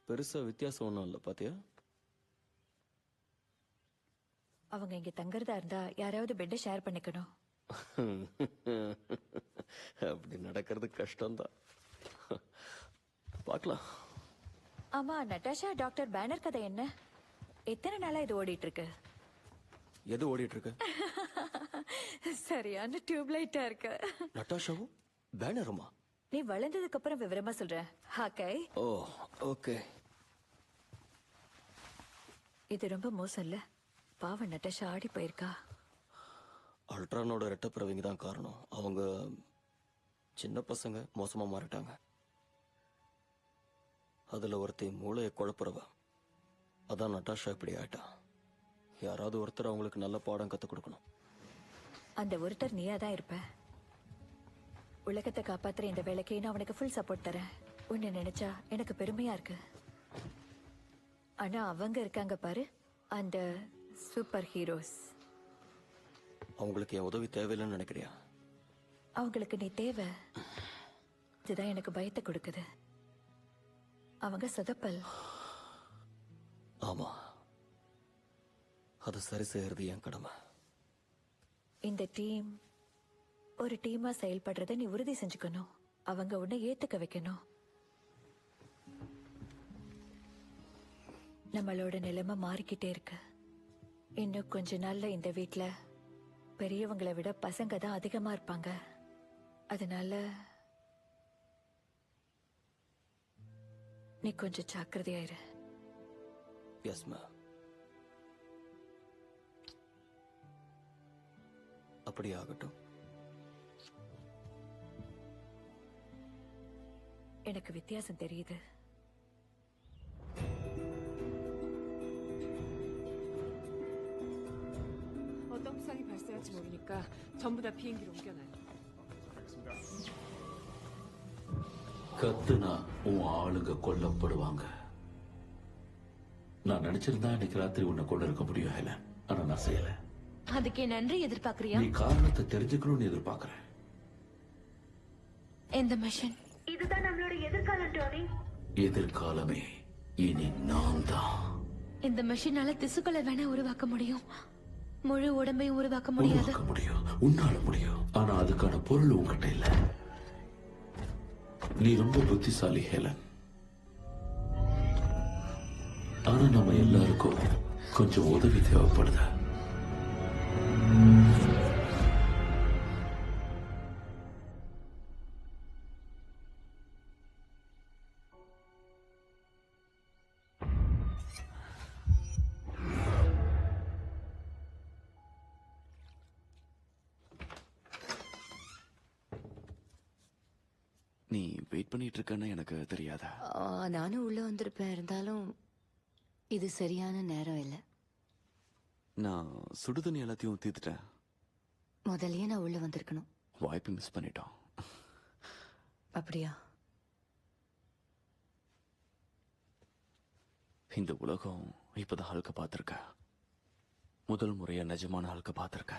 பெருசா வித்தியாசம் ஒன்றும் இல்லை பாத்தியா? அவங்க இங்க தங்குறதா இருந்தா யாராவது பெட்டை ஷேர் பண்ணிக்கணும். அப்படி நடக்கிறது கஷ்டம்தான். பார்க்கலாம். ஆமா, நட்டாஷா டாக்டர் பேனர் கதை என்ன? எத்தனை நாளா இது ஓடிட்டு இருக்கு? எது ஓடிட்டு இருக்கு? சரியான டியூப்லைட்டா இருக்கு. நட்டாஷாவும் பேனருமா? நீ வளர்ந்ததுக்கு அப்புறம் விவரமா சொல்றேன். ஹாக்கை. ஓ ஓகே. இது ரொம்ப மோசம் இல்ல? பாவம் நட்டாஷா ஆடி போயிருக்கா. அல்ட்ரானோட ரெட்டப்பிறவிங்க தான் காரணம். அவங்க சின்ன பசங்க மோசமா மாறிட்டாங்க. அதுல ஒருத்தி மூளையை குழப்புறவ. அதான் நட்டாஷா இப்படி ஆயிட்டா. யாராவது ஒருத்தர் அவங்களுக்கு நல்ல பாடம் கத்துக் கொடுக்கணும். அந்த ஒருத்தர் நீயா தான் இருப்ப. உலகத்தை காப்பாத்துற இந்த வேலைக்கு நான் அவனுக்கு ஃபுல் சப்போர்ட் தரேன். உன்னை நினைச்சா எனக்கு பெருமையா இருக்கு. ஆனா அவங்க இருக்காங்க பாரு, அந்த சூப்பர் ஹீரோஸ். அவங்களுக்கு என் உதவி தேவையில்லைன்னு நினைக்கிறியா? அவங்களுக்கு நீ தேவை. இதுதான் எனக்கு பயத்தை கொடுக்குது. அவங்க சொதப்பல். ஆமா, அதை சரி செய்யறது என் கடமை. இந்த டீம் ஒரு டீமா செயல்படுறத நீ உறுதி செஞ்சுக்கணும். அவங்க உன்னை ஏத்துக்க வைக்கணும். நம்மளோட நிலைமை மாறிக்கிட்டே இருக்கு. இன்னும் கொஞ்ச நாள்ல இந்த வீட்ல பெரியவங்களை விட பசங்க தான் அதிகமா இருப்பாங்க. அதனால நீ கொஞ்சம் ஜாக்கிரதையாயிரு. Yes ma'am. அப்படி ஆகட்டும். எனக்கு வித்தியாசம் தெரியுது. 어떤 부상이 발생할지 모르니까 전부 다 비행기로 옮겨놔요. கத்துனா உன் ஆளுங்க கொல்லப்படுவாங்க. நான் நினைச்சிருந்தா இன்னைக்கு ராத்திரி உன்னை கொண்டு இருக்க முடியும் ஹெலன். ஆனா நான் செய்யல. அதுக்கு நன்றி எதிர்பார்க்கறியா? நீ காரணத்தை தெரிஞ்சுக்கணும்னு எதிர்பார்க்கிறேன். இந்த மிஷன் இதுதான் நம்மளோட எதிர்காலம் டோனி. எதிர்காலமே இனி நான் தான். இந்த மிஷினால திசுக்களை வேணா உருவாக்க முடியும், முழு உடம்பையும் உருவாக்க முடியாது. உருவாக்க முடியும், உன்னால முடியும். ஆனா அதுக்கான பொருள் உன்கிட்ட இல்ல. நீ ரொம்ப புத்திசாலி ஹெலன். ஆனா நம்ம எல்லாருக்கும் கொஞ்சம் உதவி தேவைப்படுது. நீ வெயிட் பண்ணிட்டு இருக்கன்னு எனக்கு தெரியாதா? நானும் உள்ள வந்திருப்பேன். இருந்தாலும் இது சரியான நேரம் இல்லை. நான் சுடுதண்ணி எல்லாத்தையும் தீர்த்துட்டேன். முதல்லயே நான் உள்ள வந்திருக்கணும். வாய்ப்பு மிஸ் பண்ணிட்டோம். அப்படியா? இந்த உலகம் இப்பதான் ஹல்க பார்த்திருக்க. முதல் முறையா நிஜமான ஹல்க பார்த்திருக்க.